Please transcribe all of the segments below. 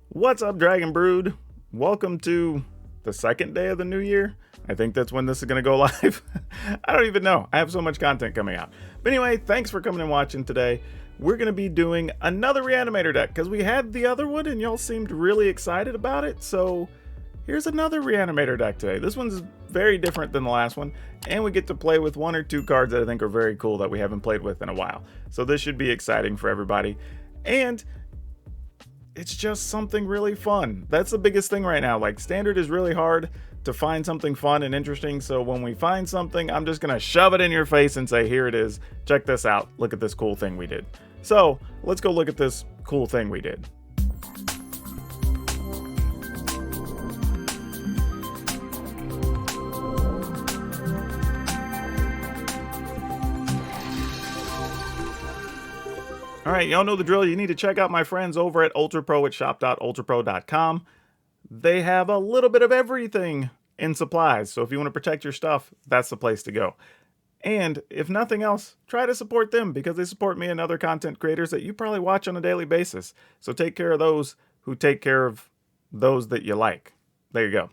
What's up, Dragon Brood? Welcome to the second day of the new year. I think that's when this is going to go live. I don't even know. I have so much content coming out. But anyway, thanks for coming and watching today. We're going to be doing another Reanimator deck because we had the other one and y'all seemed really excited about it. So here's another Reanimator deck today. This one's very different than the last one. And we get to play with one or two cards that I think are very cool that we haven't played with in a while. So this should be exciting for everybody. And it's just something really fun. That's the biggest thing right now. Like, standard is really hard to find something fun and interesting. So when we find something, I'm just gonna shove it in your face and say, here it is. Check this out. Look at this cool thing we did. So let's go look at this cool thing we did. All right, y'all know the drill. You need to check out my friends over at UltraPro at shop.ultrapro.com. They have a little bit of everything in supplies, so if you want to protect your stuff, that's the place to go. And if nothing else, try to support them because they support me and other content creators that you probably watch on a daily basis. So take care of those who take care of those that you like. There you go.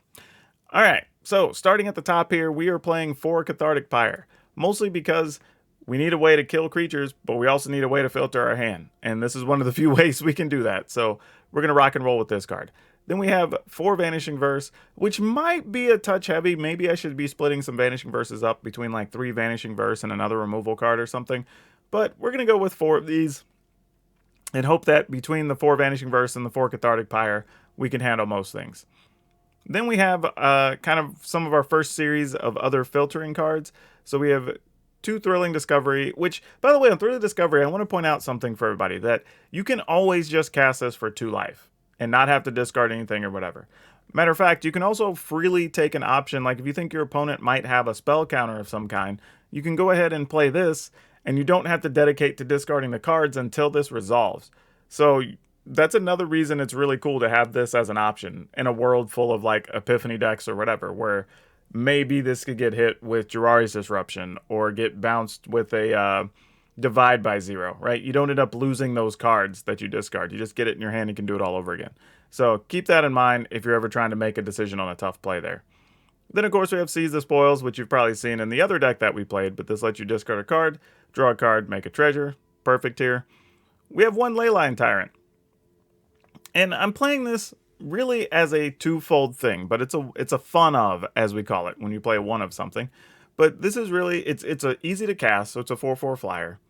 All right, so starting at the top here, we are playing 4 Cathartic Pyre, mostly because we need a way to kill creatures, but we also need a way to filter our hand. And this is one of the few ways we can do that. So we're going to rock and roll with this card. Then we have 4 Vanishing Verse, which might be a touch heavy. Maybe I should be splitting some Vanishing Verses up between like 3 Vanishing Verse and another removal card or something. But we're going to go with 4 of these and hope that between the 4 Vanishing Verse and the 4 Cathartic Pyre, we can handle most things. Then we have kind of some of our first series of other filtering cards. So we have 2 Thrilling Discovery, which, by the way, on Thrilling Discovery, I want to point out something for everybody, that you can always just cast this for 2 life and not have to discard anything or whatever. Matter of fact, you can also freely take an option, like if you think your opponent might have a spell counter of some kind, you can go ahead and play this, and you don't have to dedicate to discarding the cards until this resolves. So that's another reason it's really cool to have this as an option in a world full of like Epiphany decks or whatever, where maybe this could get hit with Jiraiya's Disruption or get bounced with a Divide by 0, right? You don't end up losing those cards that you discard. You just get it in your hand and can do it all over again. So keep that in mind if you're ever trying to make a decision on a tough play there. Then, of course, we have Seize the Spoils, which you've probably seen in the other deck that we played, but this lets you discard a card, draw a card, make a treasure. Perfect here. We have 1 Leyline Tyrant. And I'm playing this really as a twofold thing, but it's a fun of, as we call it, when you play one of something. But this is really, it's a easy to cast, so it's a 4/4 flyer.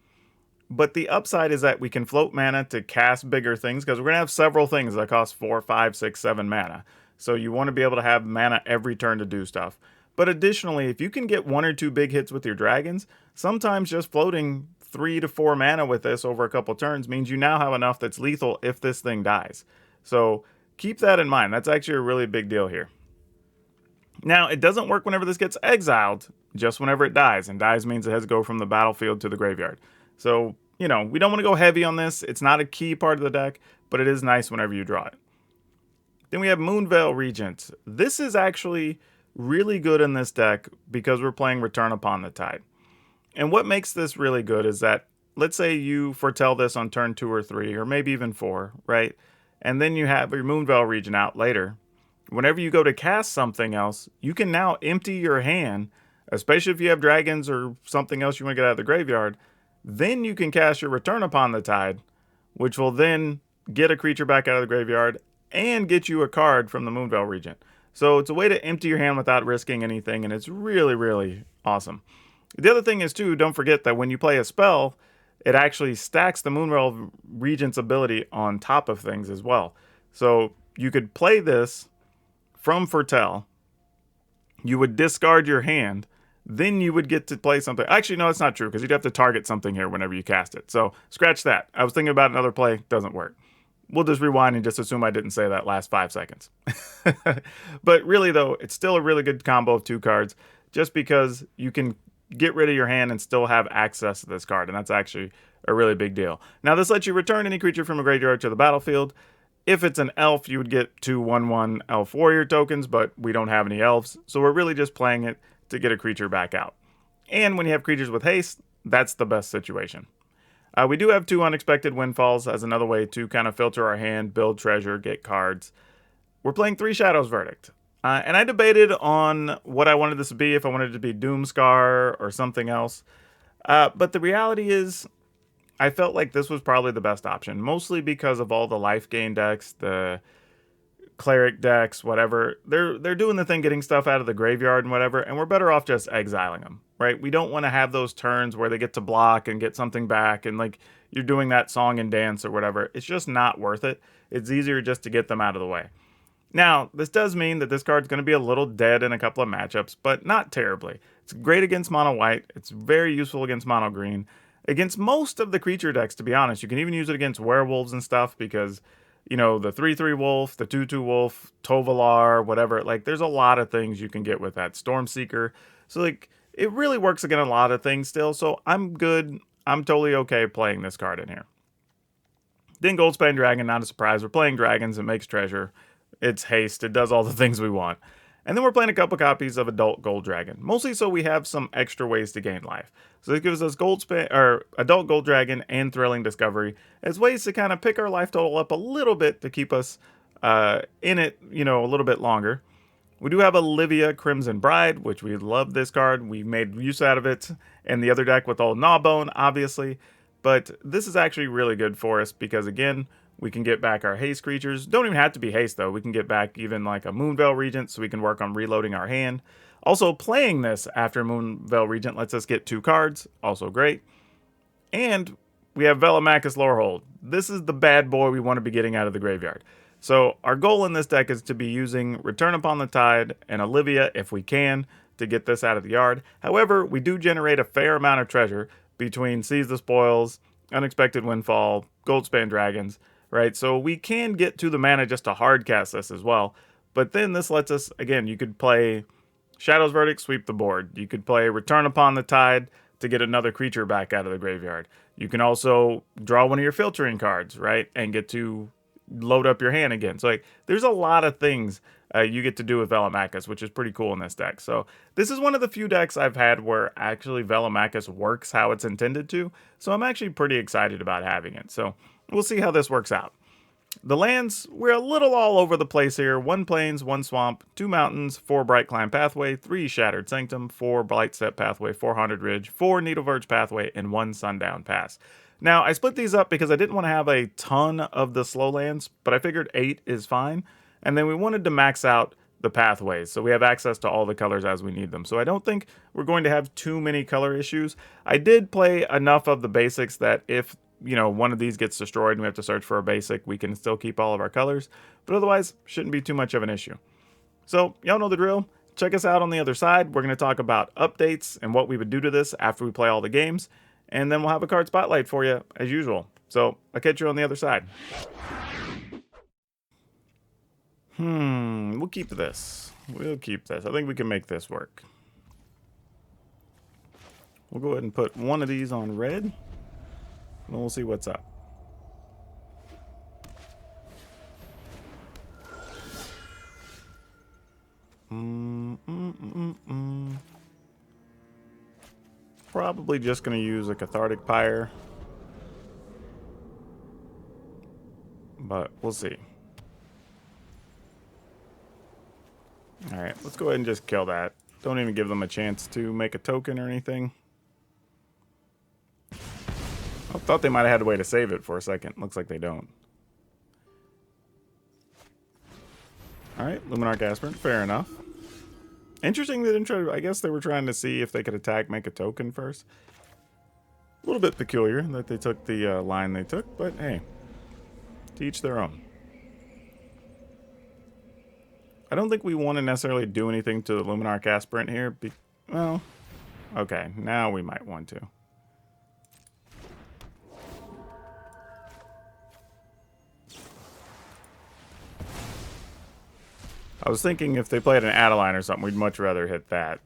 But the upside is that we can float mana to cast bigger things, because we're going to have several things that cost 4, 5, 6, 7 mana. So you want to be able to have mana every turn to do stuff. But additionally, if you can get 1 or 2 big hits with your dragons, sometimes just floating 3 to 4 mana with this over a couple turns means you now have enough that's lethal if this thing dies. So keep that in mind. That's actually a really big deal here. Now, it doesn't work whenever this gets exiled, just whenever it dies. And dies means it has to go from the battlefield to the graveyard. So, you know, we don't want to go heavy on this. It's not a key part of the deck, but it is nice whenever you draw it. Then we have Moonveil Regent. This is actually really good in this deck because we're playing Return Upon the Tide. And what makes this really good is that, let's say you foretell this on turn 2 or 3, or maybe even 4, right? And then you have your Moonveil Regent out later. Whenever you go to cast something else, you can now empty your hand, especially if you have dragons or something else you want to get out of the graveyard. Then you can cast your Return Upon the Tide, which will then get a creature back out of the graveyard and get you a card from the Moonveil Regent. So it's a way to empty your hand without risking anything, and it's really, really awesome. The other thing is, too, don't forget that when you play a spell, it actually stacks the Moonveil Regent's ability on top of things as well. So you could play this from Foretell, you would discard your hand, then you would get to play something. Actually, no, that's not true, because you'd have to target something here whenever you cast it. So scratch that. I was thinking about another play. Doesn't work. We'll just rewind and just assume I didn't say that last 5 seconds. But really, though, it's still a really good combo of 2 cards, just because you can get rid of your hand and still have access to this card, and that's actually a really big deal. Now, this lets you return any creature from a graveyard to the battlefield. If it's an elf, you would get 2 1/1 elf warrior tokens, but we don't have any elves, so we're really just playing it to get a creature back out. And when you have creatures with haste, that's the best situation. We do have 2 Unexpected Windfalls as another way to kind of filter our hand, build treasure, get cards. We're playing 3 Shadows Verdict. And I debated on what I wanted this to be, if I wanted it to be Doomscar or something else. But the reality is, I felt like this was probably the best option, mostly because of all the life gain decks, the cleric decks, whatever. They're doing the thing, getting stuff out of the graveyard and whatever, and we're better off just exiling them, right? We don't want to have those turns where they get to block and get something back, and like you're doing that song and dance or whatever. It's just not worth it. It's easier just to get them out of the way. Now, this does mean that this card's going to be a little dead in a couple of matchups, but not terribly. It's great against mono white. It's very useful against mono green. Against most of the creature decks, to be honest. You can even use it against werewolves and stuff because, you know, the 3/3 wolf, the 2/2 wolf, Tovalar, whatever. Like, there's a lot of things you can get with that. Stormseeker. So, like, it really works against a lot of things still. So, I'm good. I'm totally okay playing this card in here. Then Goldspan Dragon, not a surprise. We're playing dragons. It makes treasure. It's haste. It does all the things we want. And then we're playing a couple copies of Adult Gold Dragon, mostly so we have some extra ways to gain life. So this gives us Adult Gold Dragon and Thrilling Discovery as ways to kind of pick our life total up a little bit to keep us in it, you know, a little bit longer. We do have Olivia Crimson Bride, which we love this card. We made use out of it in the other deck with Old Gnawbone, obviously. But this is actually really good for us because, again, we can get back our haste creatures. Don't even have to be haste, though. We can get back even like a Moonveil Regent, so we can work on reloading our hand. Also, playing this after Moonveil Regent lets us get 2 cards. Also great. And we have Velomachus Lorehold. This is the bad boy we want to be getting out of the graveyard. So our goal in this deck is to be using Return Upon the Tide and Olivia, if we can, to get this out of the yard. However, we do generate a fair amount of treasure between Seize the Spoils, Unexpected Windfall, Goldspan Dragons, right? So we can get to the mana just to hard cast this as well. But then this lets us, again, you could play Shadow's Verdict, sweep the board. You could play Return Upon the Tide to get another creature back out of the graveyard. You can also draw one of your filtering cards, right? And get to load up your hand again. So like, there's a lot of things you get to do with Velomachus, which is pretty cool in this deck. So this is one of the few decks I've had where actually Velomachus works how it's intended to. So I'm actually pretty excited about having it. So we'll see how this works out. The lands, we're a little all over the place here. 1 plains, 1 swamp, 2 mountains, 4 Bright Climb Pathway, 3 Shattered Sanctum, 4 Blight Step Pathway, 4 Haunted Ridge, 4 Needle Verge Pathway, and 1 Sundown Pass. Now, I split these up because I didn't want to have a ton of the slow lands, but I figured 8 is fine. And then we wanted to max out the pathways, so we have access to all the colors as we need them. So I don't think we're going to have too many color issues. I did play enough of the basics that if, you know, one of these gets destroyed and we have to search for a basic, we can still keep all of our colors. But otherwise, shouldn't be too much of an issue. So, y'all know the drill. Check us out on the other side. We're going to talk about updates and what we would do to this after we play all the games. And then we'll have a card spotlight for you, as usual. So, I'll catch you on the other side. We'll keep this. We'll keep this. I think we can make this work. We'll go ahead and put one of these on red. And we'll see what's up. Probably just going to use a Cathartic Pyre. But we'll see. Alright, let's go ahead and just kill that. Don't even give them a chance to make a token or anything. I thought they might have had a way to save it for a second. Looks like they don't. Alright, Luminarch Aspirant, fair enough. Interesting they didn't try to, I guess they were trying to see if they could attack, make a token first. A little bit peculiar that they took the line they took, but hey, to each their own. I don't think we want to necessarily do anything to the Luminarch Aspirant here. Well, okay, now we might want to. I was thinking if they played an Adeline or something, we'd much rather hit that,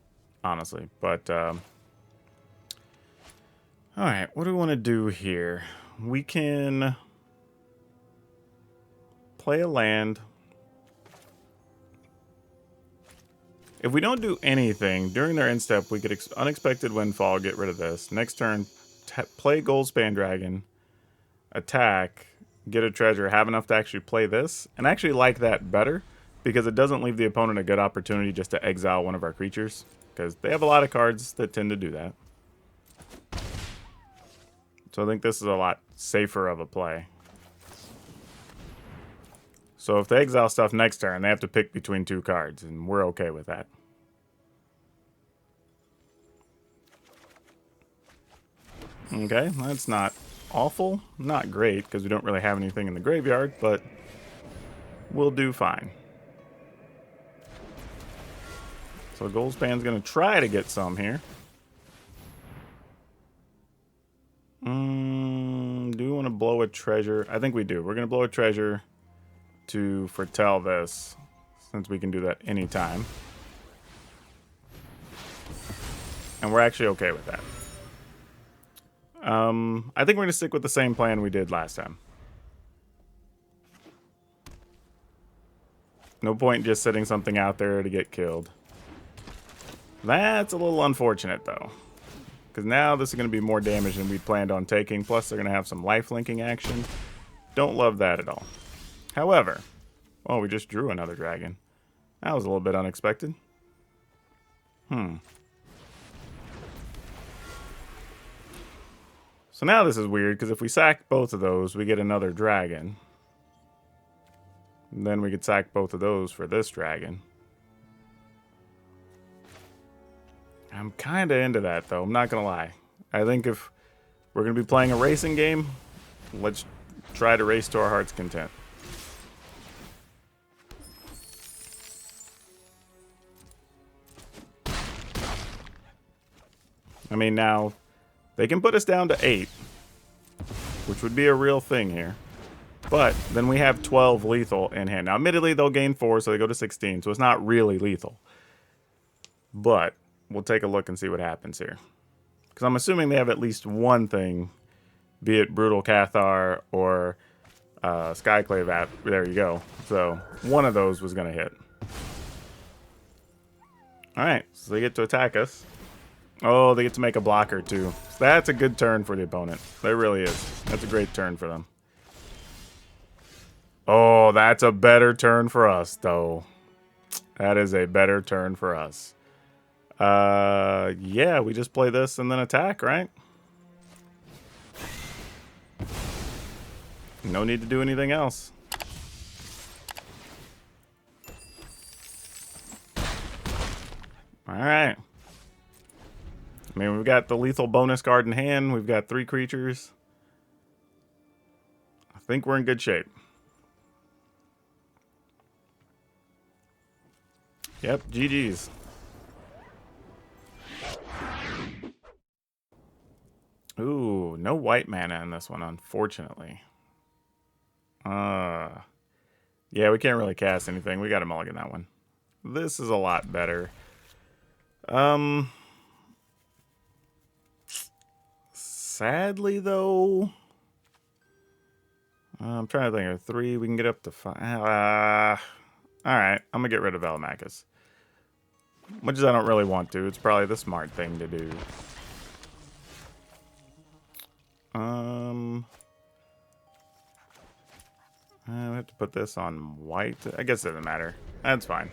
honestly. But, alright, what do we want to do here? We can play a land. If we don't do anything, during their end step, we could Unexpected Windfall, get rid of this. Next turn, play Goldspan Dragon, attack, get a treasure, have enough to actually play this, and I actually like that better because it doesn't leave the opponent a good opportunity just to exile one of our creatures, because they have a lot of cards that tend to do that. So I think this is a lot safer of a play. So if they exile stuff next turn, they have to pick between 2 cards, and we're okay with that. Okay, that's not awful. Not great, because we don't really have anything in the graveyard, but we'll do fine. So Goldspan's going to try to get some here. Do we want to blow a treasure? I think we do. We're going to blow a treasure to foretell this, since we can do that anytime. And we're actually okay with that. I think we're going to stick with the same plan we did last time. No point just sitting something out there to get killed. That's a little unfortunate, though. Because now this is going to be more damage than we planned on taking. Plus, they're going to have some life linking action. Don't love that at all. However, oh, we just drew another dragon. That was a little bit unexpected. So now this is weird, because if we sack both of those, we get another dragon. And then we could sack both of those for this dragon. I'm kind of into that, though. I'm not going to lie. I think if we're going to be playing a racing game, let's try to race to our heart's content. I mean, now, they can put us down to 8, which would be a real thing here. But then we have 12 lethal in hand. Now, admittedly, they'll gain 4, so they go to 16, so it's not really lethal. But we'll take a look and see what happens here. Because I'm assuming they have at least one thing, be it Brutal Cathar or Skyclave. There you go. So one of those was going to hit. Alright, so they get to attack us. Oh, they get to make a blocker too. So that's a good turn for the opponent. That really is. That's a great turn for them. Oh, that's a better turn for us, though. That is a better turn for us. Yeah, we just play this and then attack, right? No need to do anything else. Alright. I mean, we've got the lethal bonus card in hand. We've got 3 creatures. I think we're in good shape. Yep, GG's. Ooh, no white mana in this one, unfortunately. Yeah, we can't really cast anything. We got to mulligan that one. This is a lot better. Sadly, though, I'm trying to think of 3. We can get up to 5. Alright, I'm going to get rid of Velomachus. Much as I don't really want to, it's probably the smart thing to do. I have to put this on white. I guess it doesn't matter. That's fine.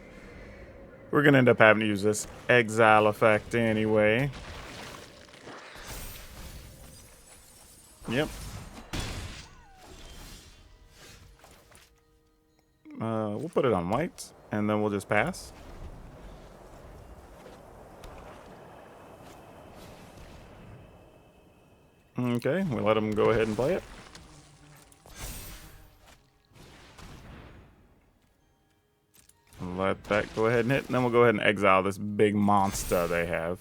We're going to end up having to use this exile effect anyway. Yep. We'll put it on white, and then we'll just pass. Okay, we let him go ahead and play it. Let that go ahead and hit, and then we'll go ahead and exile this big monster they have.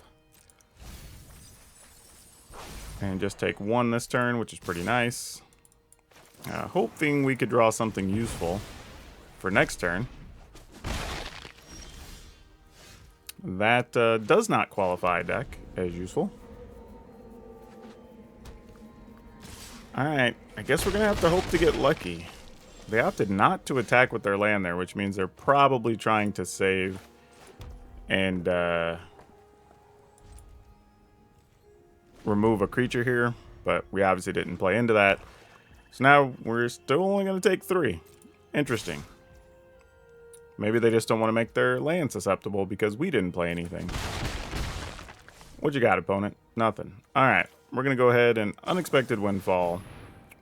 And just take 1 this turn, which is pretty nice. Hoping we could draw something useful for next turn. That does not qualify a deck as useful. Alright, I guess we're going to have to hope to get lucky. They opted not to attack with their land there, which means they're probably trying to save and remove a creature here. but we obviously didn't play into that. So now we're still only going to take 3. Interesting. Maybe they just don't want to make their land susceptible because we didn't play anything. What you got, opponent? Nothing. Alright, we're going to go ahead and Unexpected Windfall.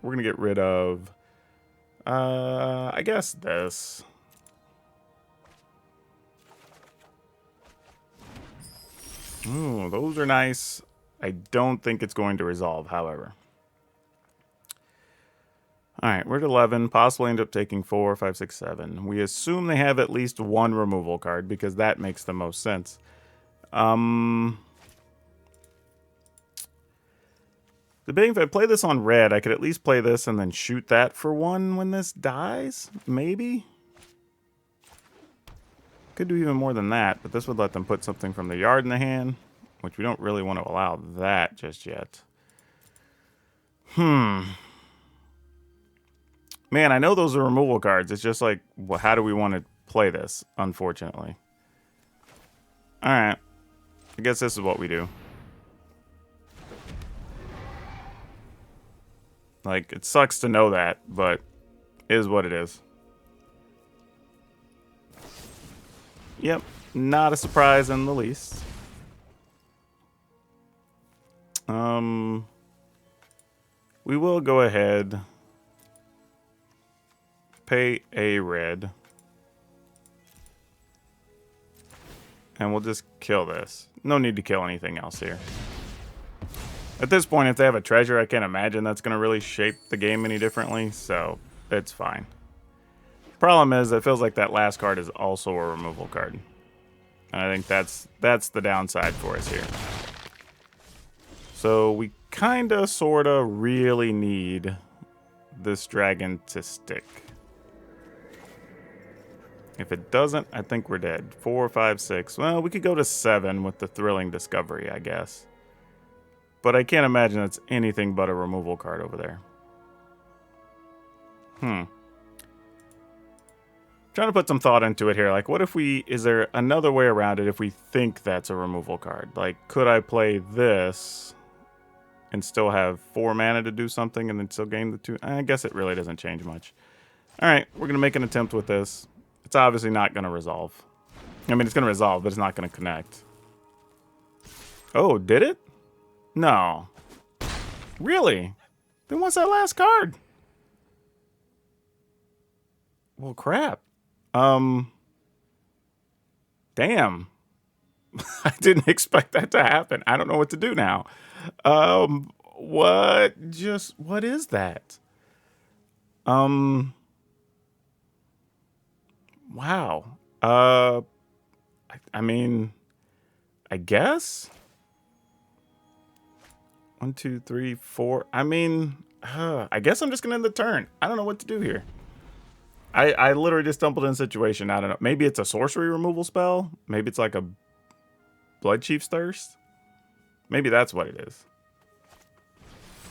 We're going to get rid of, I guess this. Ooh, those are nice. I don't think it's going to resolve, however. Alright, we're at 11. Possibly end up taking 4, 5, 6, 7. We assume they have at least 1 removal card because that makes the most sense. Debating if I play this on red, I could at least play this and then shoot that for 1 when this dies? Maybe? Could do even more than that, but this would let them put something from the yard in the hand, which we don't really want to allow that just yet. Man, I know those are removal cards. It's just like, well, how do we want to play this, unfortunately? Alright. I guess this is what we do. Like, it sucks to know that, but it is what it is. Yep, not a surprise in the least. We will go ahead, pay a red, and we'll just kill this. No need to kill anything else here. At this point, if they have a treasure, I can't imagine that's going to really shape the game any differently, so it's fine. Problem is, it feels like that last card is also a removal card. And I think that's the downside for us here. So we kinda, sorta, really need this dragon to stick. If it doesn't, I think we're dead. 4, 5, 6. Well, we could go to 7 with the Thrilling Discovery, I guess. But I can't imagine it's anything but a removal card over there. Trying to put some thought into it here. Like, what if is there another way around it if we think that's a removal card? Like, could I play this and still have 4 mana to do something and then still gain the 2? I guess it really doesn't change much. Alright, we're going to make an attempt with this. It's obviously not going to resolve. I mean, it's going to resolve, but it's not going to connect. Oh, did it? No. Really? Then what's that last card? Well, crap. Damn. I didn't expect that to happen. I don't know what to do now. What is that? Wow. I mean, I guess 1, 2, 3, 4. I mean, I guess I'm just gonna end the turn. I don't know what to do here. I literally just stumbled in a situation. I don't know. Maybe it's a sorcery removal spell. Maybe it's like a Blood Chief's Thirst. Maybe that's what it is.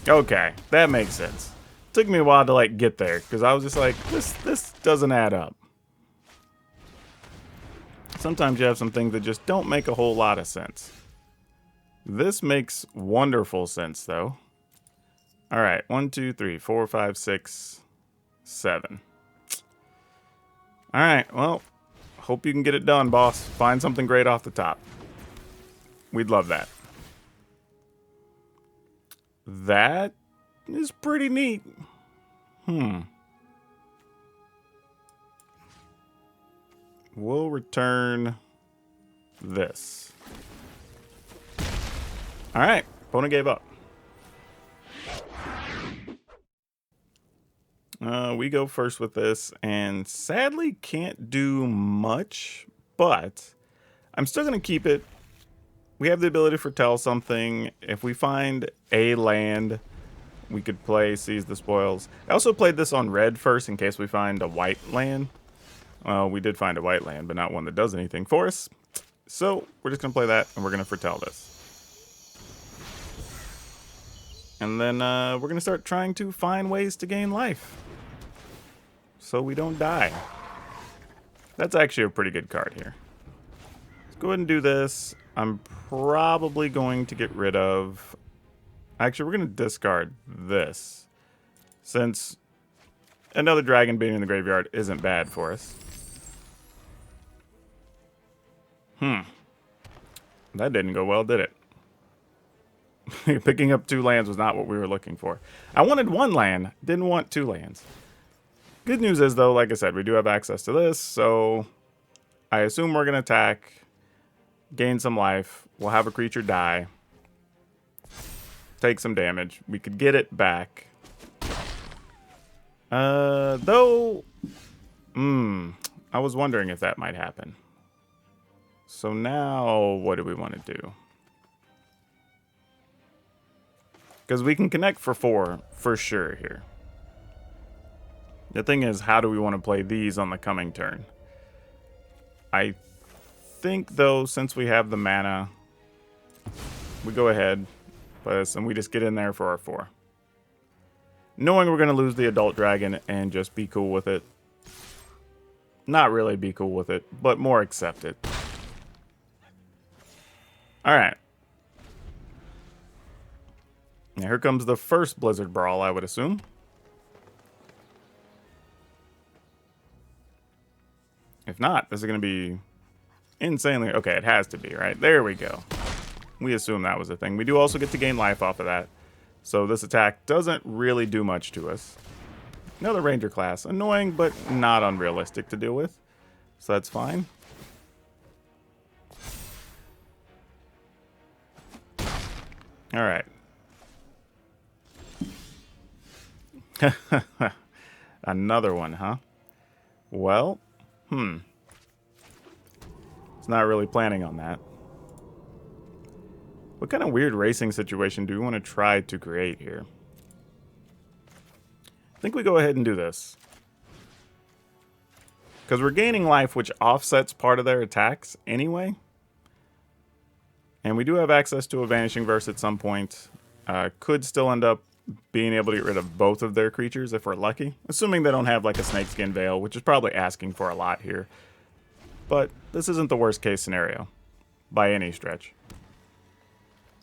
Okay, that makes sense. Took me a while to like get there because I was just like, this doesn't add up. Sometimes you have some things that just don't make a whole lot of sense. This makes wonderful sense though. All right, 1, 2, 3, 4, 5, 6, 7. All right, well, hope you can get it done, boss. Find something great off the top. We'd love that. That is pretty neat. We'll return this. All right, opponent gave up. We go first with this, and sadly can't do much, but I'm still going to keep it. We have the ability to foretell something. If we find a land, we could play Seize the Spoils. I also played this on red first in case we find a white land. Well, we did find a white land, but not one that does anything for us. So we're just going to play that, and we're going to foretell this. And then we're going to start trying to find ways to gain life so we don't die. That's actually a pretty good card here. Let's go ahead and do this. I'm probably going to get rid of Actually, we're going to discard this, since another dragon being in the graveyard isn't bad for us. That didn't go well, did it? Picking up 2 lands was not what we were looking for. I wanted 1 land, didn't want 2 lands. Good news is, though, like I said, we do have access to this, so I assume we're going to attack, gain some life, we'll have a creature die, take some damage. We could get it back. Though, I was wondering if that might happen. So now, what do we want to do? Because we can connect for 4, for sure, here. The thing is, how do we want to play these on the coming turn? I think, though, since we have the mana, we go ahead, and we just get in there for our 4. Knowing we're going to lose the adult dragon and just be cool with it. Not really be cool with it, but more accept it. Alright. Now here comes the first Blizzard Brawl, I would assume. If not, this is going to be insanely... Okay, it has to be, right? There we go. We assume that was a thing. We do also get to gain life off of that. So this attack doesn't really do much to us. Another Ranger class. Annoying, but not unrealistic to deal with. So that's fine. Alright. Another one, huh? Well, It's not really planning on that. What kind of weird racing situation do we want to try to create here? I think we go ahead and do this. Because we're gaining life, which offsets part of their attacks anyway. And we do have access to a Vanishing Verse at some point. Could still end up being able to get rid of both of their creatures if we're lucky. Assuming they don't have like a Snakeskin Veil, which is probably asking for a lot here. But this isn't the worst case scenario. By any stretch.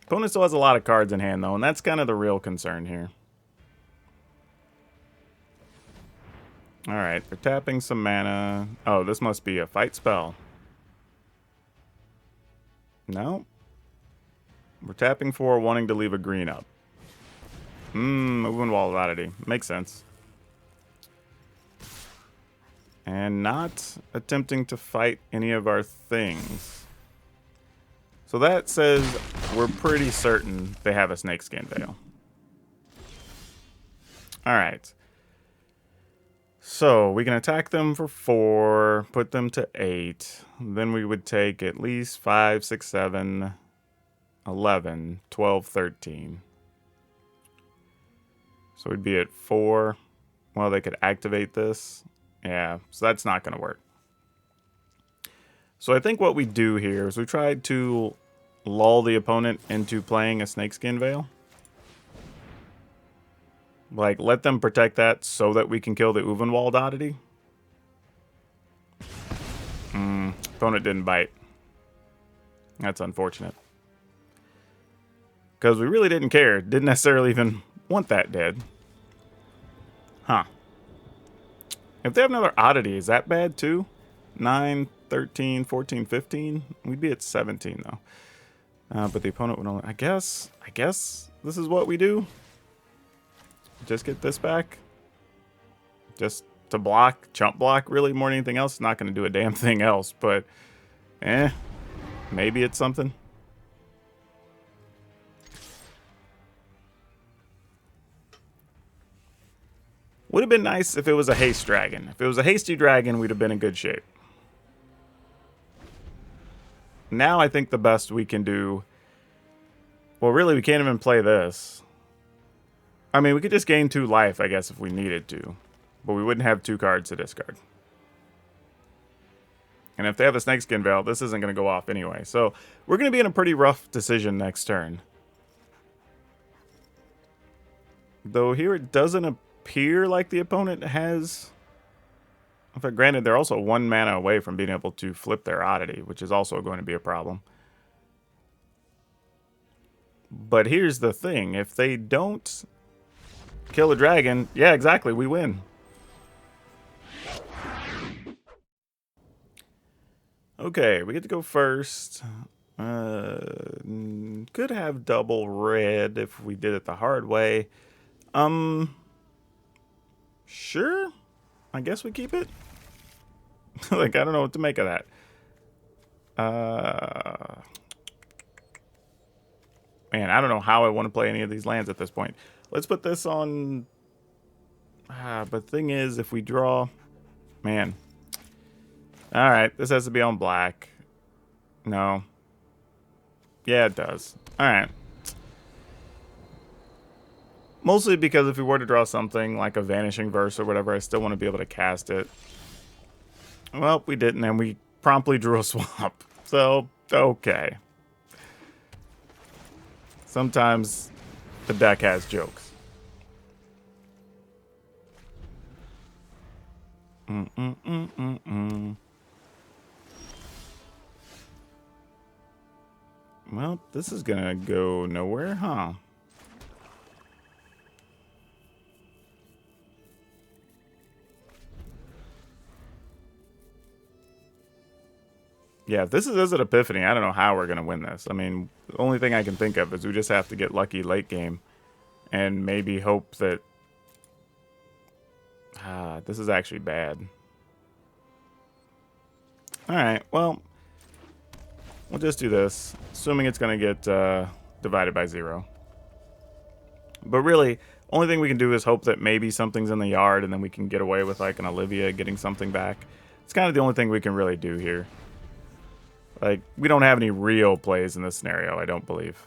Opponent still has a lot of cards in hand though, and that's kind of the real concern here. Alright, we're tapping some mana. Oh, this must be a fight spell. No. We're tapping for wanting to leave a green up. Moving Wall of Oddity. Makes sense. And not attempting to fight any of our things. So that says we're pretty certain they have a Snakeskin Veil. Alright. So we can attack them for 4, put them to 8. Then we would take at least 5, 6, 7, 11, 12, 13. So we'd be at 4. Well, they could activate this. Yeah, so that's not going to work. So I think what we do here is we try to lull the opponent into playing a Snakeskin Veil. Like, let them protect that so that we can kill the Uvenwald Oddity. Opponent didn't bite. That's unfortunate. Because we really didn't care. Didn't necessarily even want that dead. Huh. If they have another Oddity, is that bad too? 9, 13, 14, 15? We'd be at 17 though. But the opponent would only... I guess this is what we do. Just get this back. Just to block, chump block, really, more than anything else. It's not going to do a damn thing else, but... maybe it's something. Would have been nice if it was a haste dragon. If it was a hasty dragon, we'd have been in good shape. Now I think the best we can do... Well, really, we can't even play this. I mean, we could just gain 2 life, I guess, if we needed to. But we wouldn't have 2 cards to discard. And if they have a Snakeskin Veil, this isn't going to go off anyway. So we're going to be in a pretty rough decision next turn. Though here it doesn't appear like the opponent has... In fact, granted, they're also 1 mana away from being able to flip their Oddity, which is also going to be a problem. But here's the thing. If they don't kill a dragon, yeah, exactly, we win. Okay, we get to go first. Could have double red if we did it the hard way. Sure. I guess we keep it. Like, I don't know what to make of that. Man, I don't know how I want to play any of these lands at this point. Let's put this on. But the thing is, if we draw, man. All right, this has to be on black. No. Yeah, it does. All right. Mostly because if we were to draw something like a Vanishing Verse or whatever, I still want to be able to cast it. Well, we didn't, and we promptly drew a swamp. So, okay. Sometimes the deck has jokes. Well, this is gonna go nowhere, huh? Yeah, if this is Izzet Epiphany, I don't know how we're going to win this. I mean, the only thing I can think of is we just have to get lucky late game and maybe hope that... this is actually bad. Alright, well, we'll just do this, assuming it's going to get divided by 0. But really, only thing we can do is hope that maybe something's in the yard and then we can get away with like an Olivia getting something back. It's kind of the only thing we can really do here. Like, we don't have any real plays in this scenario, I don't believe.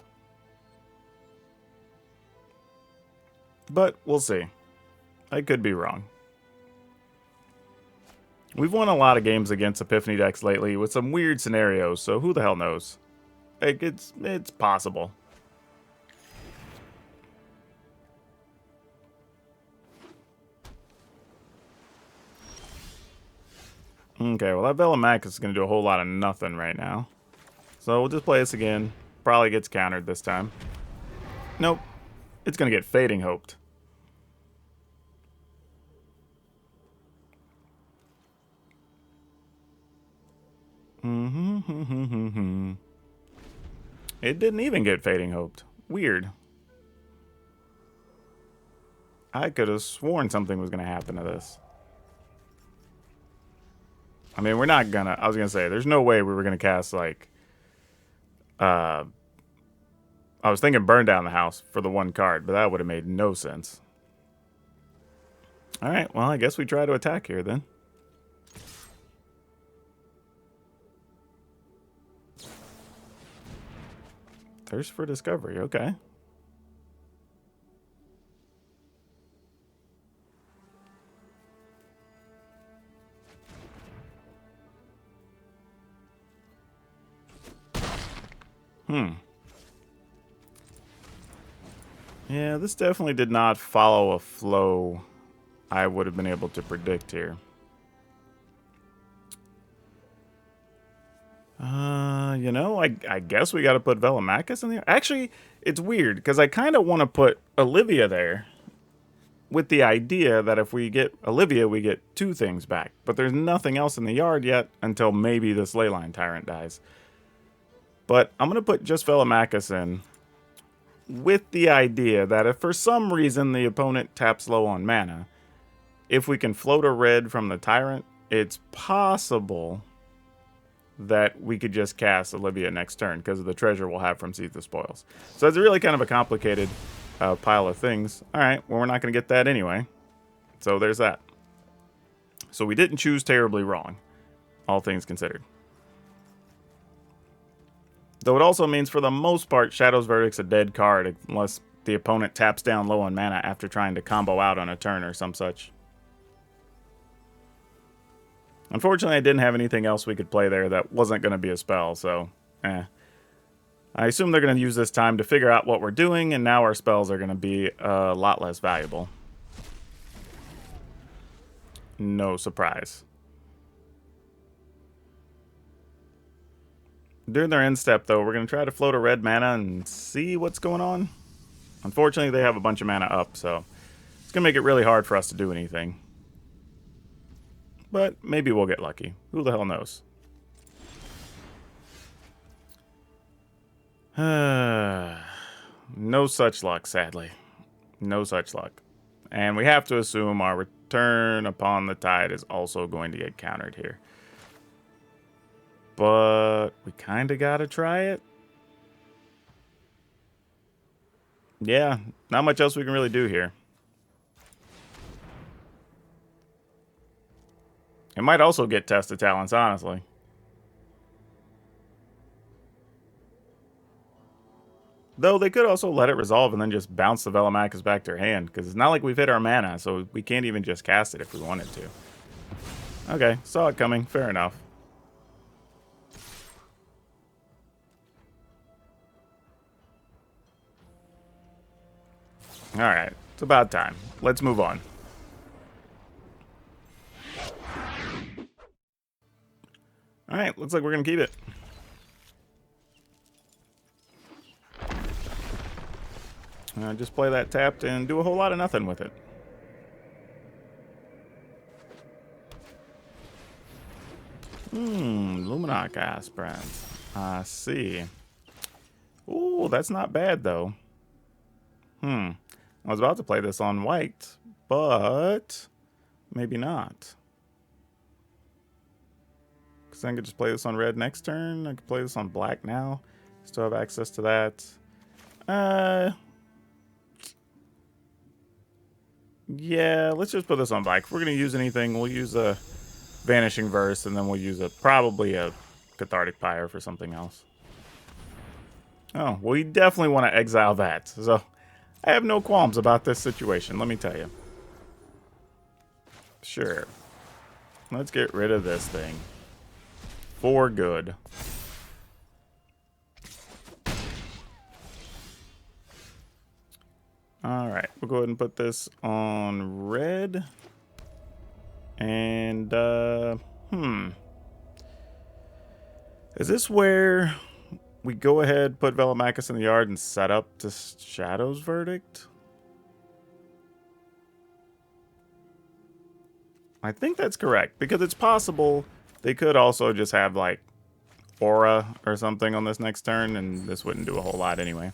But we'll see. I could be wrong. We've won a lot of games against Epiphany decks lately with some weird scenarios, so who the hell knows? Like, it's possible. Okay, well that Velomachus is going to do a whole lot of nothing right now. So we'll just play this again. Probably gets countered this time. Nope. It's going to get Fading Hoped. It didn't even get Fading Hoped. Weird. I could have sworn something was going to happen to this. I mean, we're not gonna... I was gonna say, there's no way we were gonna cast, like... I was thinking Burn Down the House for the one card, but that would have made no sense. Alright, well, I guess we try to attack here, then. Thirst for Discovery, okay. Yeah, this definitely did not follow a flow I would have been able to predict here. You know, I guess we got to put Velomachus in there. Actually, it's weird, because I kind of want to put Olivia there with the idea that if we get Olivia, we get 2 things back. But there's nothing else in the yard yet until maybe this Leyline Tyrant dies. But I'm going to put just Velomachus in with the idea that if for some reason the opponent taps low on mana, if we can float a red from the Tyrant, it's possible that we could just cast Olivia next turn because of the treasure we'll have from Seath of Spoils. So it's really kind of a complicated pile of things. All right, well, we're not going to get that anyway. So there's that. So we didn't choose terribly wrong, all things considered. Though it also means, for the most part, Shadow's Verdict's a dead card unless the opponent taps down low on mana after trying to combo out on a turn or some such. Unfortunately, I didn't have anything else we could play there that wasn't going to be a spell, so I assume they're going to use this time to figure out what we're doing, and now our spells are going to be a lot less valuable. No surprise. During their end step, though, we're going to try to float a red mana and see what's going on. Unfortunately, they have a bunch of mana up, so it's going to make it really hard for us to do anything. But maybe we'll get lucky. Who the hell knows? No such luck, sadly. No such luck. And we have to assume our return upon the tide is also going to get countered here. But we kind of got to try it. Yeah, not much else we can really do here. It might also get Test of Talents, honestly. Though they could also let it resolve and then just bounce the Velomachus back to their hand, because it's not like we've hit our mana, so we can't even just cast it if we wanted to. Okay, saw it coming. Fair enough. Alright, it's about time. Let's move on. Alright, looks like we're going to keep it. Just play that tapped and do a whole lot of nothing with it. Luminarch Aspirants. I see. Ooh, that's not bad, though. I was about to play this on white, but maybe not. Because I could just play this on red next turn. I could play this on black now. Still have access to that. Yeah, let's just put this on black. If we're going to use anything, we'll use a Vanishing Verse, and then we'll use probably a Cathartic Pyre for something else. Oh, well, we definitely want to exile that. So I have no qualms about this situation, let me tell you. Sure. Let's get rid of this thing. For good. Alright, we'll go ahead and put this on red. And, is this where we go ahead, put Velomachus in the yard, and set up to Shadow's Verdict? I think that's correct, because it's possible they could also just have, like, Aura or something on this next turn, and this wouldn't do a whole lot anyway.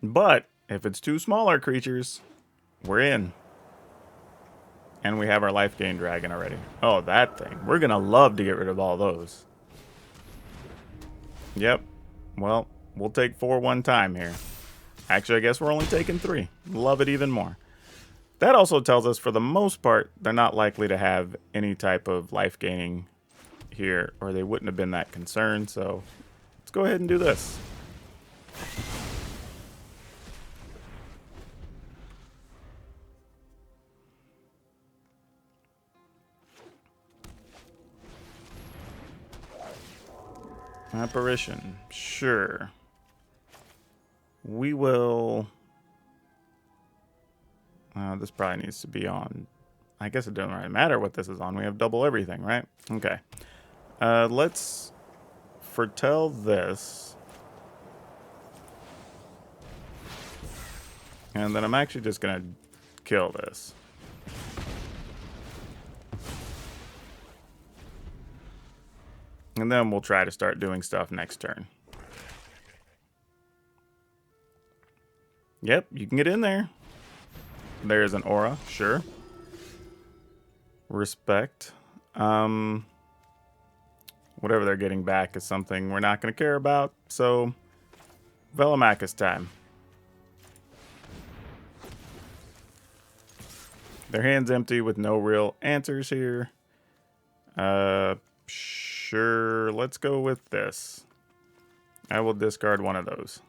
But if it's two smaller creatures, we're in. And we have our life gain dragon already. Oh, that thing. We're going to love to get rid of all those. Yep. Well, we'll take 4 one time here. Actually, I guess we're only taking 3. Love it even more. That also tells us, for the most part, they're not likely to have any type of life gaining here, or they wouldn't have been that concerned. So let's go ahead and do this. Apparition. Sure. We will... this probably needs to be on... I guess it doesn't really matter what this is on. We have double everything, right? Okay. Let's foretell this. And then I'm actually just going to kill this. And then we'll try to start doing stuff next turn. Yep, you can get in there. There's an aura, sure. Respect. Whatever they're getting back is something we're not going to care about. So, Velomachus time. Their hand's empty with no real answers here. Sure, let's go with this. I will discard one of those.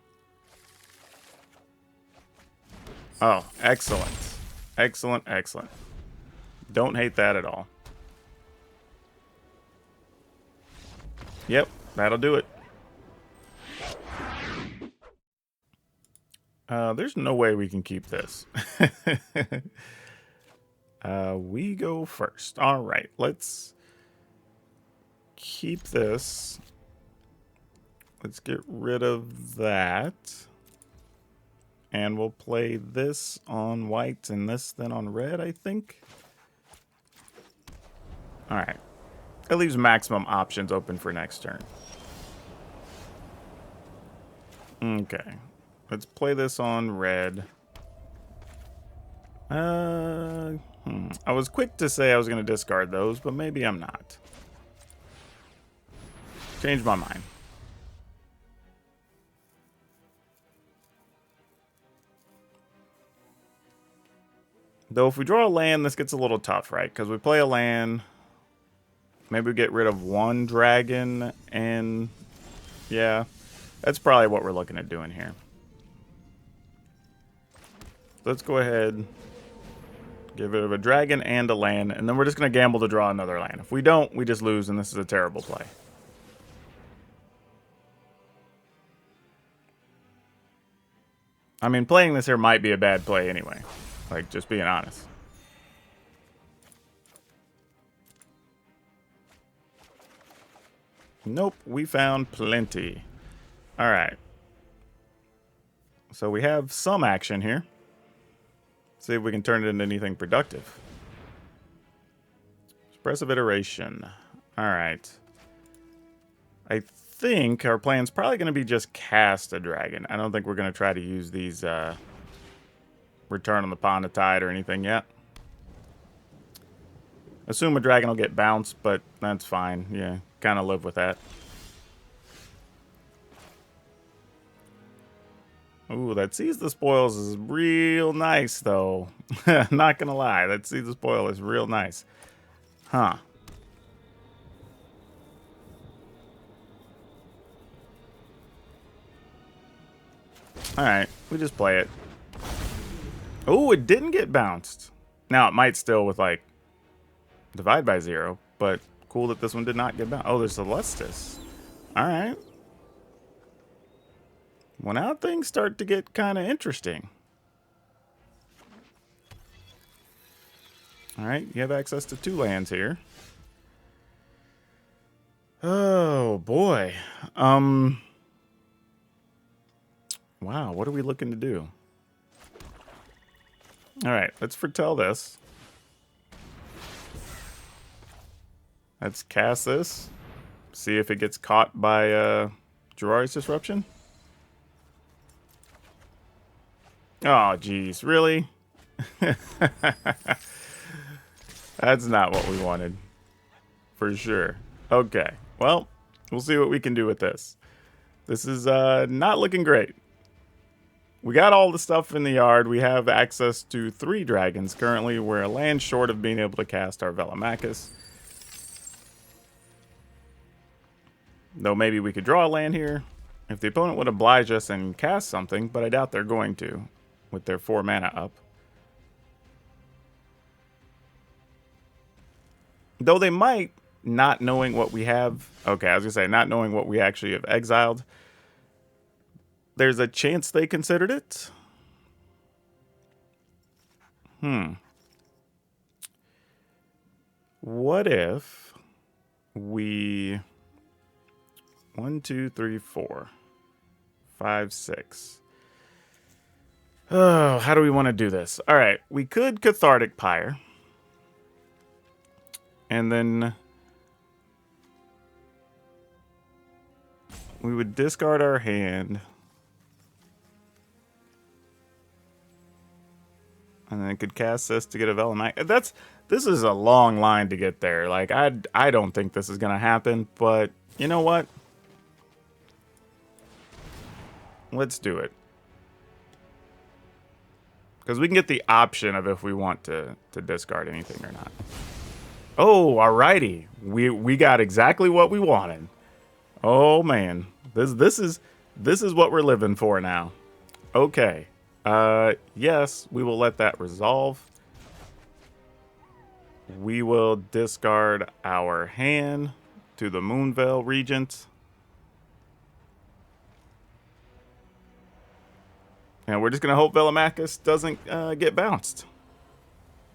Oh, excellent. Excellent, excellent. Don't hate that at all. Yep, that'll do it. There's no way we can keep this. We go first. All right, let's keep this. Let's get rid of that. And we'll play this on white and this then on red, I think. Alright. That leaves maximum options open for next turn. Okay. Let's play this on red. I was quick to say I was going to discard those, but maybe I'm not. Changed my mind. Though if we draw a land, this gets a little tough, right? Because we play a land, maybe we get rid of one dragon, and yeah, that's probably what we're looking at doing here. Let's go ahead, get rid of a dragon and a land, and then we're just going to gamble to draw another land. If we don't, we just lose, and this is a terrible play. I mean, playing this here might be a bad play anyway. Like, just being honest. Nope, we found plenty. Alright. So we have some action here. See if we can turn it into anything productive. Expressive iteration. Alright. I think our plan's probably going to be just cast a dragon. I don't think we're going to try to use these Return on the Pond of Tide or anything yet. Assume a dragon will get bounced, but that's fine. Yeah, kind of live with that. Ooh, that Seize the Spoils is real nice, though. Not gonna lie, that Seize the Spoil is real nice. Huh. Alright, we just play it. Oh, it didn't get bounced. Now, it might still with, like, Divide by 0, but cool that this one did not get bounced. Oh, there's Celestis. Alright. Well, now things start to get kind of interesting. Alright, you have access to 2 lands here. Oh, boy. Wow, what are we looking to do? Alright, let's foretell this. Let's cast this. See if it gets caught by Jiraiya's Disruption. Oh, geez. Really? That's not what we wanted. For sure. Okay. Well, we'll see what we can do with this. This is not looking great. We got all the stuff in the yard. We have access to 3 dragons currently. We're a land short of being able to cast our Velomachus. Though maybe we could draw a land here if the opponent would oblige us and cast something, but I doubt they're going to with their 4 mana up. Though they might, not knowing what we have. Okay, I was going to say, not knowing what we actually have exiled. There's a chance they considered it. What if we... 1, 2, 3, 4, 5, 6. Oh, how do we want to do this? All right, we could Cathartic Pyre. And then we would discard our hand. And then could cast this to get a Velomachus. This is a long line to get there. Like, I don't think this is going to happen, but you know what? Let's do it. Because we can get the option of if we want to discard anything or not. Oh, alrighty. We got exactly what we wanted. Oh man. This is what we're living for now. Okay. Yes, we will let that resolve. We will discard our hand to the Moonveil Regent. And we're just going to hope Velomachus doesn't get bounced.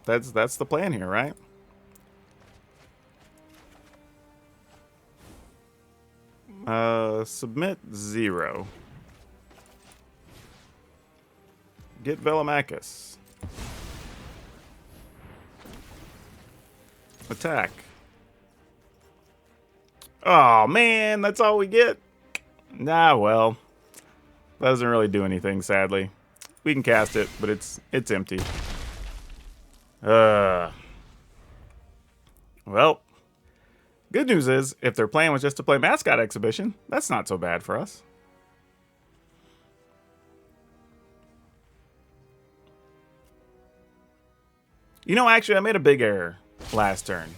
That's the plan here, right? Submit 0. Get Velomachus. Attack. Oh man, that's all we get? Nah, well. That doesn't really do anything, sadly. We can cast it, but it's empty. Well, good news is, if their plan was just to play Mascot Exhibition, that's not so bad for us. You know, actually, I made a big error last turn.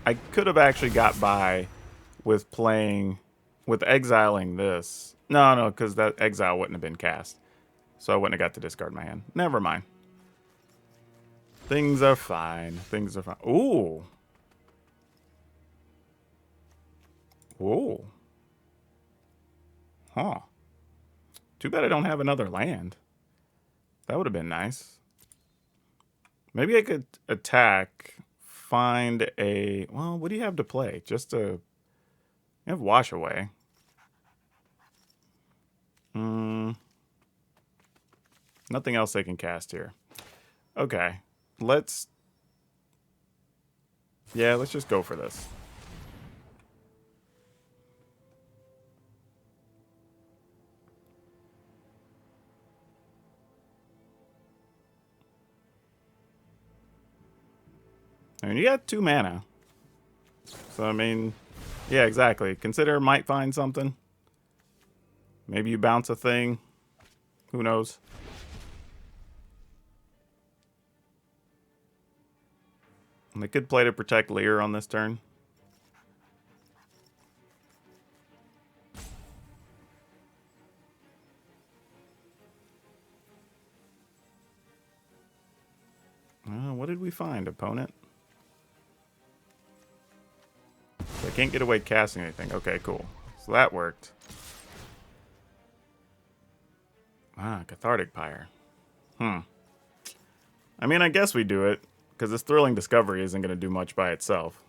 I could have actually got by with exiling this. No, because that exile wouldn't have been cast. So I wouldn't have got to discard my hand. Never mind. Things are fine. Things are fine. Ooh. Whoa. Huh. Too bad I don't have another land. That would have been nice. Maybe I could attack, find a... Well, what do you have to play? Just a... You have Wash Away. Nothing else they can cast here. Okay. Let's just go for this. I mean, you got 2 mana. So, I mean, yeah, exactly. Consider might find something. Maybe you bounce a thing. Who knows? And they could play to protect Lear on this turn. What did we find, opponent? I can't get away casting anything. Okay, cool. So that worked. Cathartic Pyre. I mean, I guess we do it, because this Thrilling Discovery isn't going to do much by itself.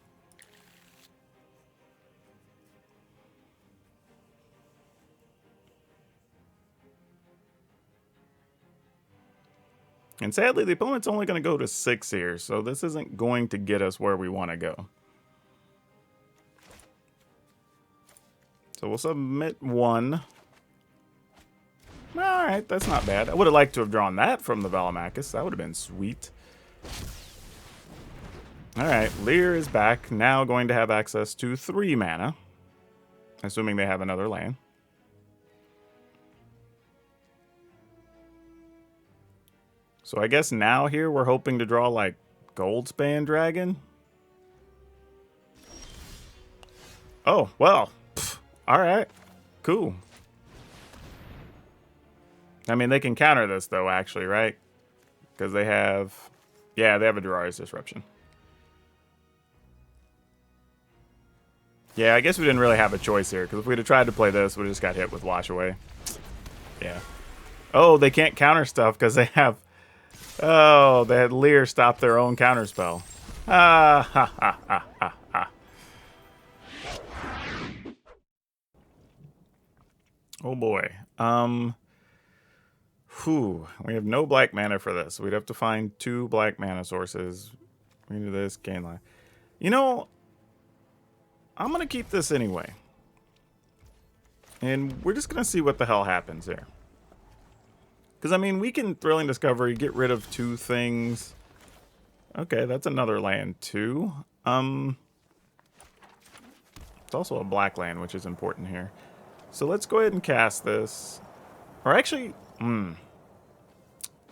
And sadly, the opponent's only going to go to 6 here, so this isn't going to get us where we want to go. So we'll submit 1. Alright, that's not bad. I would have liked to have drawn that from the Velomachus. That would have been sweet. Alright, Lear is back. Now going to have access to 3 mana. Assuming they have another land. So I guess now here we're hoping to draw like Goldspan Dragon. Oh, well. Alright. Cool. I mean, they can counter this, though, actually, right? Because they have... Yeah, they have a Durari's Disruption. Yeah, I guess we didn't really have a choice here, because if we'd have tried to play this, we'd have just got hit with Wash Away. Yeah. Oh, they can't counter stuff because they have... Oh, they had Lear stop their own counterspell. Ah, ha, ha, ha, ha, ha. Oh, boy. We have no black mana for this. We'd have to find 2 black mana sources. We do this, gain life. You know, I'm going to keep this anyway. And we're just going to see what the hell happens here. Because, I mean, we can Thrilling Discovery, get rid of 2 things. Okay, that's another land, too. It's also a black land, which is important here. So let's go ahead and cast this. Or actually,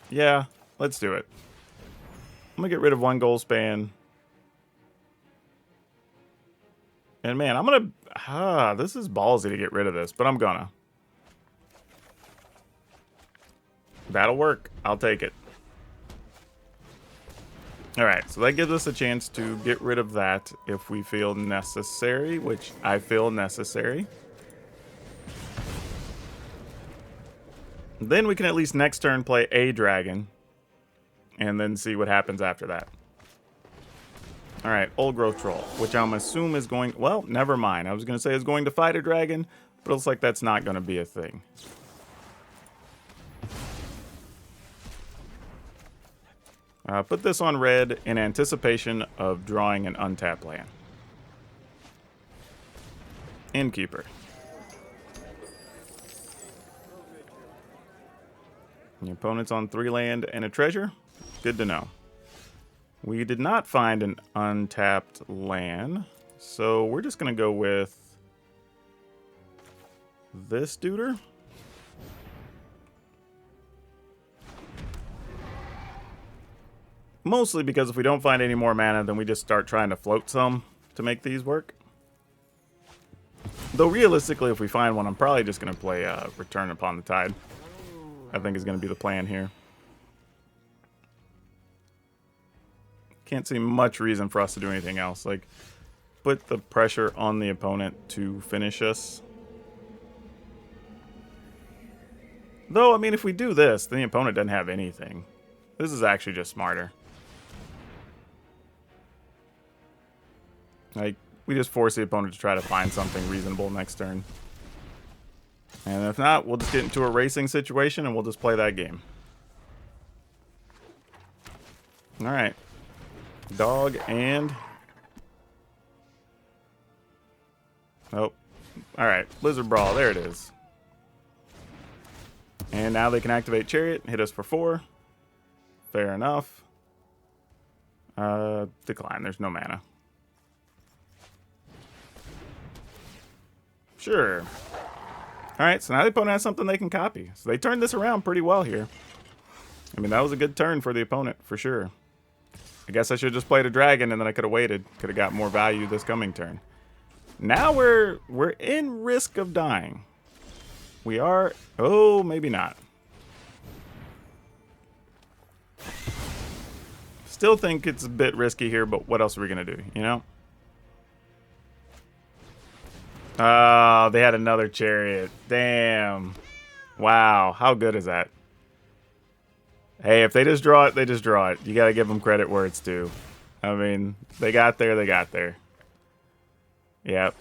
yeah, let's do it. I'm going to get rid of 1 Goldspan. And man, I'm going to... this is ballsy to get rid of this, but I'm gonna. That'll work. I'll take it. Alright, so that gives us a chance to get rid of that if we feel necessary, which I feel necessary. Then we can at least next turn play a dragon, and then see what happens after that. Alright, Old Growth Troll, which I'm assuming is going... Well, never mind. I was going to say it's going to fight a dragon, But it looks like that's not going to be a thing. Put this on red in anticipation of drawing an untapped land. Innkeeper. The opponent's on 3 land and a treasure. Good to know. We did not find an untapped land, so we're just going to go with this duder. Mostly because if we don't find any more mana, then we just start trying to float some to make these work. Though realistically, if we find one, I'm probably just going to play Return Upon the Tide. I think is going to be the plan here. Can't see much reason for us to do anything else. Like, put the pressure on the opponent to finish us. Though, I mean, if we do this, then the opponent doesn't have anything. This is actually just smarter. Like, we just force the opponent to try to find something reasonable next turn. And if not, we'll just get into a racing situation and we'll just play that game. Alright. Dog and... Oh. Alright. Blizzard Brawl. There it is. And now they can activate Chariot and hit us for 4. Fair enough. Decline. There's no mana. Sure. Alright, so now the opponent has something they can copy. So they turned this around pretty well here. I mean, that was a good turn for the opponent, for sure. I guess I should have just played a dragon and then I could have waited. Could have got more value this coming turn. Now we're in risk of dying. We are... Oh, maybe not. Still think it's a bit risky here, but what else are we going to do, you know? Oh, they had another chariot. Damn. Wow. How good is that? Hey, if they just draw it, they just draw it. You got to give them credit where it's due. I mean, they got there, they got there. Yep.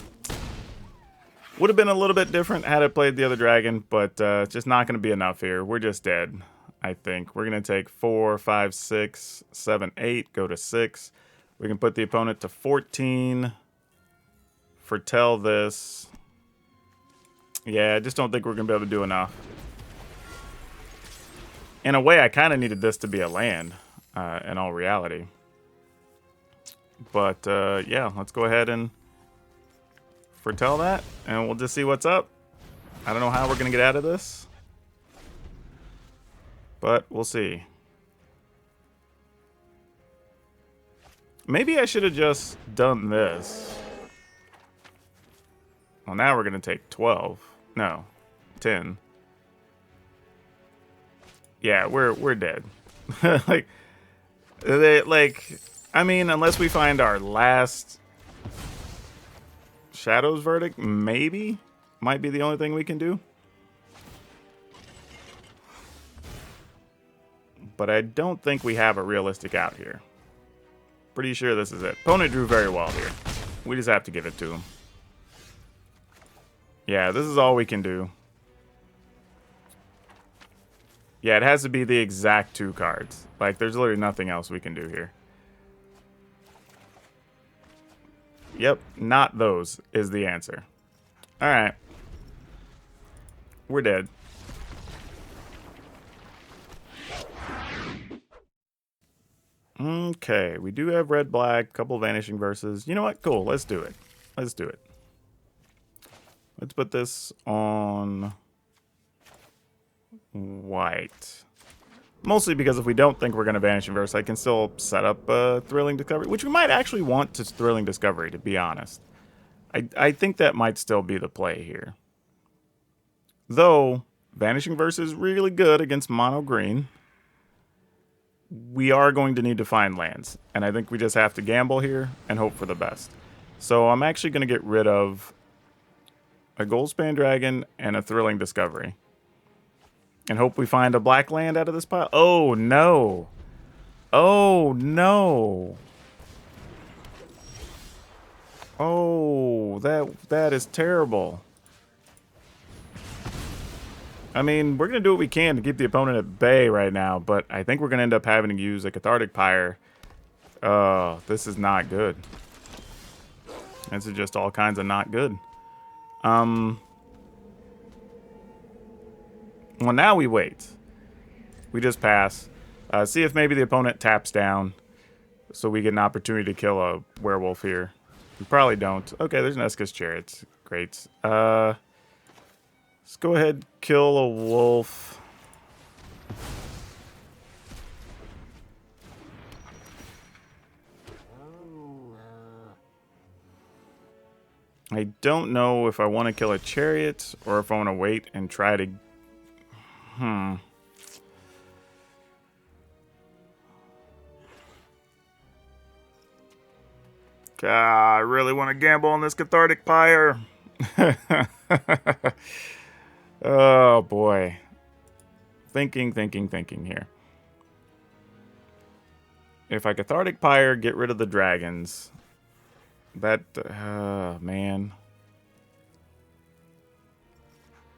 Would have been a little bit different had I played the other dragon, but it's just not going to be enough here. We're just dead, I think. We're going to take 4, 5, 6, 7, 8, go to 6. We can put the opponent to 14. Foretell this. Yeah, I just don't think we're going to be able to do enough. In a way, I kind of needed this to be a land, in all reality. But, yeah, let's go ahead and foretell that, and we'll just see what's up. I don't know how we're going to get out of this, but we'll see. Maybe I should have just done this. Well, now we're going to take 12. No, 10. Yeah, we're dead. like, I mean, unless we find our last Shadow's Verdict, maybe might be the only thing we can do. But I don't think we have a realistic out here. Pretty sure this is it. Opponent drew very well here. We just have to give it to him. Yeah, this is all we can do. Yeah, it has to be the exact 2 cards. Like, there's literally nothing else we can do here. Yep, not those is the answer. Alright. We're dead. Okay, we do have red-black, couple vanishing verses. You know what? Cool, let's do it. Let's do it. Let's put this on white. Mostly because if we don't think we're going to vanish inverse, I can still set up a Thrilling Discovery, which we might actually want to Thrilling Discovery, to be honest. I think that might still be the play here. Though, Vanishing Verse is really good against mono green. We are going to need to find lands, and I think we just have to gamble here and hope for the best. So I'm actually going to get rid of a Goldspan Dragon and a Thrilling Discovery. And hope we find a black land out of this pile. Oh, no. Oh, no. Oh, that is terrible. I mean, we're going to do what we can to keep the opponent at bay right now, but I think we're going to end up having to use a Cathartic Pyre. Oh, this is not good. This is just all kinds of not good. Well, now we wait. We just pass. See if maybe the opponent taps down so we get an opportunity to kill a werewolf here. We probably don't. Okay, there's an Escus Chariots. Great. Let's go ahead, kill a wolf. I don't know if I want to kill a chariot or if I want to wait and try to... God, I really want to gamble on this Cathartic Pyre. Oh, boy. Thinking here. If I Cathartic Pyre, get rid of the dragons. That, man.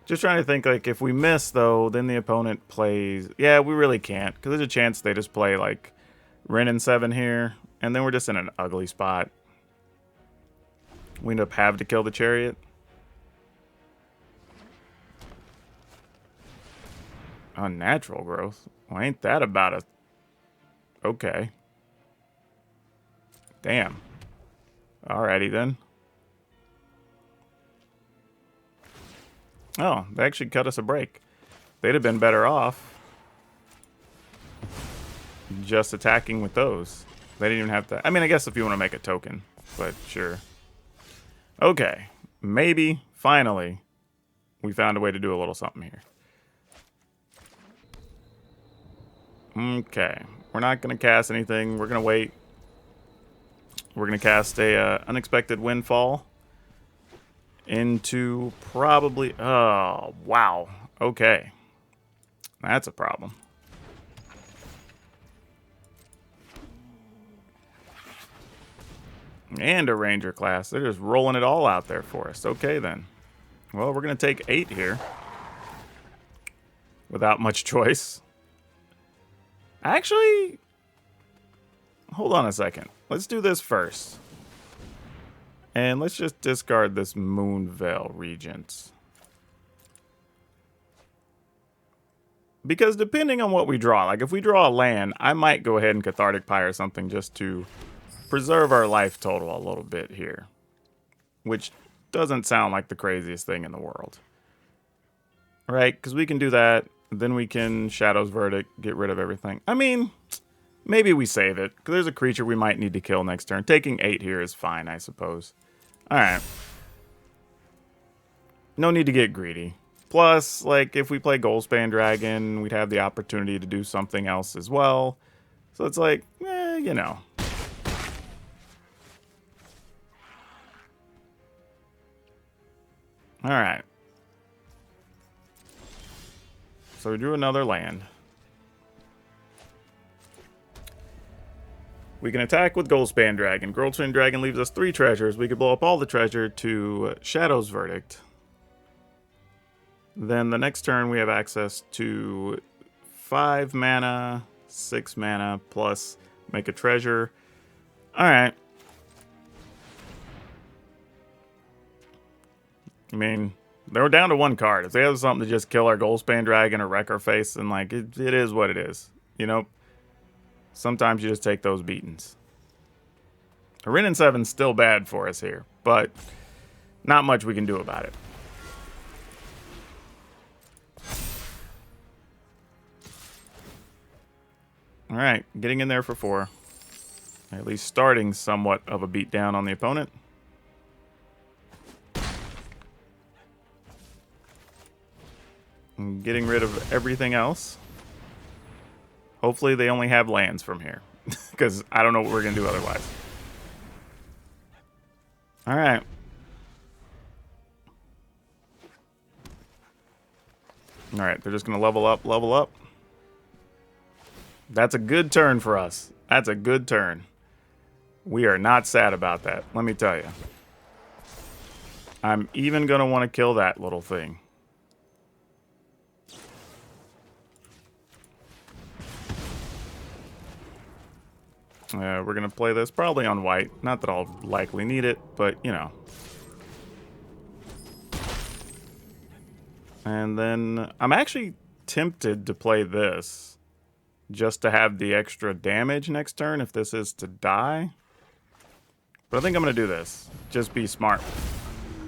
Just trying to think, like, if we miss, though, then the opponent plays... Yeah, we really can't, because there's a chance they just play, like, Ren and 7 here, and then we're just in an ugly spot. We end up having to kill the chariot. Unnatural growth? Well, ain't that about a... Okay. Damn. Alrighty, then. Oh, they actually cut us a break. They'd have been better off just attacking with those. They didn't even have to... I mean, I guess if you want to make a token, but sure. Okay. Maybe, finally, we found a way to do a little something here. Okay. We're not going to cast anything. We're going to wait. We're going to cast a Unexpected Windfall into probably... Oh, wow. Okay. That's a problem. And a Ranger class. They're just rolling it all out there for us. Okay, then. Well, we're going to take 8 here. Without much choice. Actually... Hold on a second. Let's do this first. And let's just discard this Moonveil Regents. Because depending on what we draw, like if we draw a land, I might go ahead and Cathartic Pyre something just to preserve our life total a little bit here. Which doesn't sound like the craziest thing in the world. Right? Because we can do that. Then we can Shadow's Verdict, get rid of everything. I mean... Maybe we save it, because there's a creature we might need to kill next turn. Taking 8 here is fine, I suppose. Alright. No need to get greedy. Plus, like, if we play Goldspan Dragon, we'd have the opportunity to do something else as well. So it's like, you know. Alright. So we drew another land. We can attack with Goldspan Dragon. Goldspan Dragon leaves us 3 treasures. We could blow up all the treasure to Shadow's Verdict. Then the next turn we have access to 5 mana, 6 mana, plus make a treasure. Alright. I mean, they were down to 1 card. If they have something to just kill our Goldspan Dragon or wreck our face, then like, it is what it is. You know? Sometimes you just take those beatings. A Ren and 7's still bad for us here, but not much we can do about it. Alright, getting in there for 4. At least starting somewhat of a beatdown on the opponent. And getting rid of everything else. Hopefully they only have lands from here. Because I don't know what we're going to do otherwise. Alright. Alright, they're just going to level up, level up. That's a good turn for us. That's a good turn. We are not sad about that, let me tell you. I'm even going to want to kill that little thing. We're going to play this probably on white. Not that I'll likely need it, but, you know. And then I'm actually tempted to play this just to have the extra damage next turn if this is to die. But I think I'm going to do this. Just be smart.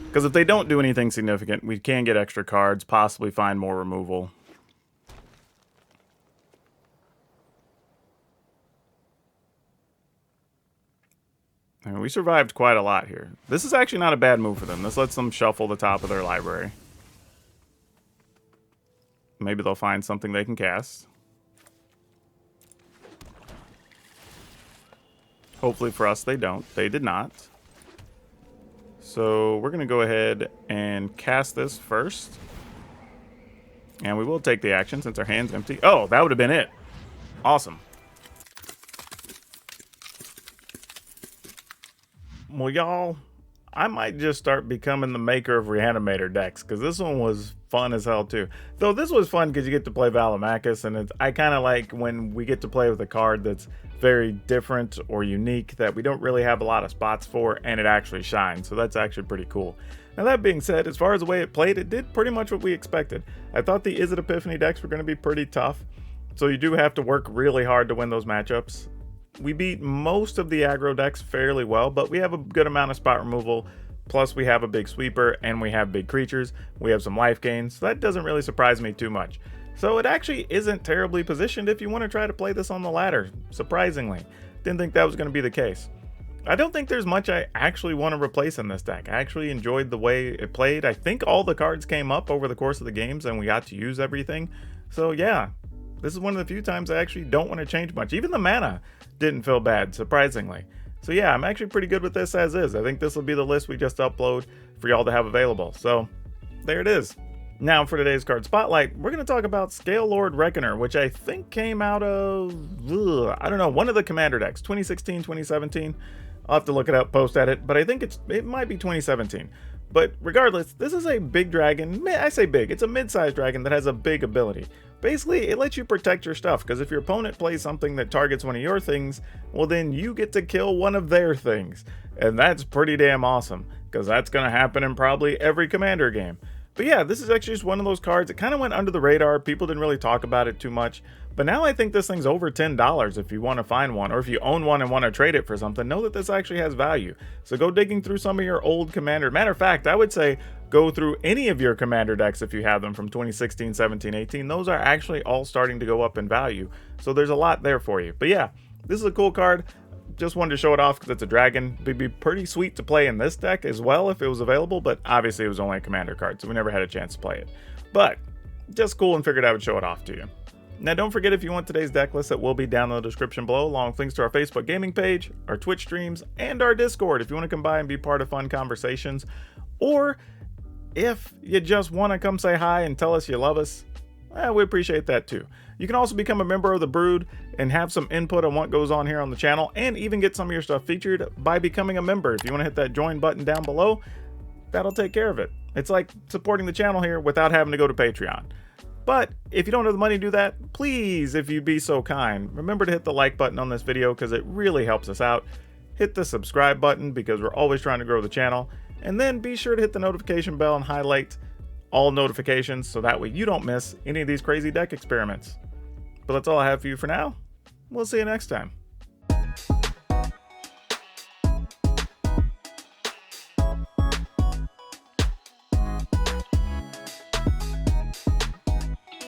Because if they don't do anything significant, we can get extra cards, possibly find more removal. And we survived quite a lot here. This is actually not a bad move for them. This lets them shuffle the top of their library. Maybe they'll find something they can cast. Hopefully for us they don't. They did not. So we're going to go ahead and cast this first. And we will take the action since our hand's empty. Oh, that would have been it. Awesome. Well, y'all, I might just start becoming the maker of Reanimator decks, because this one was fun as hell too. Though this was fun because you get to play Valimachus, and I kind of like when we get to play with a card that's very different or unique that we don't really have a lot of spots for, and it actually shines. So that's actually pretty cool. Now that being said, as far as the way it played, it did pretty much what we expected. I thought the Izzet Epiphany decks were going to be pretty tough, so you do have to work really hard to win those matchups. We beat most of the aggro decks fairly well, but we have a good amount of spot removal, plus we have a big sweeper, and we have big creatures. We have some life gains, so that doesn't really surprise me too much. So it actually isn't terribly positioned if you want to try to play this on the ladder, surprisingly. Didn't think that was going to be the case. I don't think there's much I actually want to replace in this deck. I actually enjoyed the way it played. I think all the cards came up over the course of the games, and we got to use everything. So yeah, this is one of the few times I actually don't want to change much. Even the mana didn't feel bad, surprisingly. So yeah, I'm actually pretty good with this as is. I think this will be the list we just upload for y'all to have available. So there it is. Now for today's card spotlight, we're going to talk about Scale Lord Reckoner, which I think came out of, I don't know, one of the Commander decks, 2016, 2017. I'll have to look it up, post at it, but I think it might be 2017. But regardless, this is a big dragon. I say big, it's a mid-sized dragon that has a big ability. Basically, it lets you protect your stuff, because if your opponent plays something that targets one of your things, well then you get to kill one of their things. And that's pretty damn awesome, because that's going to happen in probably every Commander game. But yeah, this is actually just one of those cards. It kind of went under the radar. People didn't really talk about it too much. But now I think this thing's over $10 if you want to find one. Or if you own one and want to trade it for something, know that this actually has value. So go digging through some of your old Commander. Matter of fact, I would say go through any of your Commander decks if you have them from 2016, 17, 18. Those are actually all starting to go up in value. So there's a lot there for you. But yeah, this is a cool card. Just wanted to show it off because it's a dragon. It'd be pretty sweet to play in this deck as well if it was available, but obviously it was only a Commander card, so we never had a chance to play it. But just cool, and figured I would show it off to you. Now don't forget, if you want today's deck list, it will be down in the description below, along with links to our Facebook gaming page, our Twitch streams, and our Discord if you want to come by and be part of fun conversations. Or if you just want to come say hi and tell us you love us, we appreciate that too. You can also become a member of the Brood and have some input on what goes on here on the channel, and even get some of your stuff featured by becoming a member. If you want to hit that join button down below, that'll take care of it. It's like supporting the channel here without having to go to Patreon. But if you don't have the money to do that, please, if you'd be so kind, remember to hit the like button on this video because it really helps us out. Hit the subscribe button because we're always trying to grow the channel. And then be sure to hit the notification bell and highlight all notifications so that way you don't miss any of these crazy deck experiments. But that's all I have for you for now. We'll see you next time.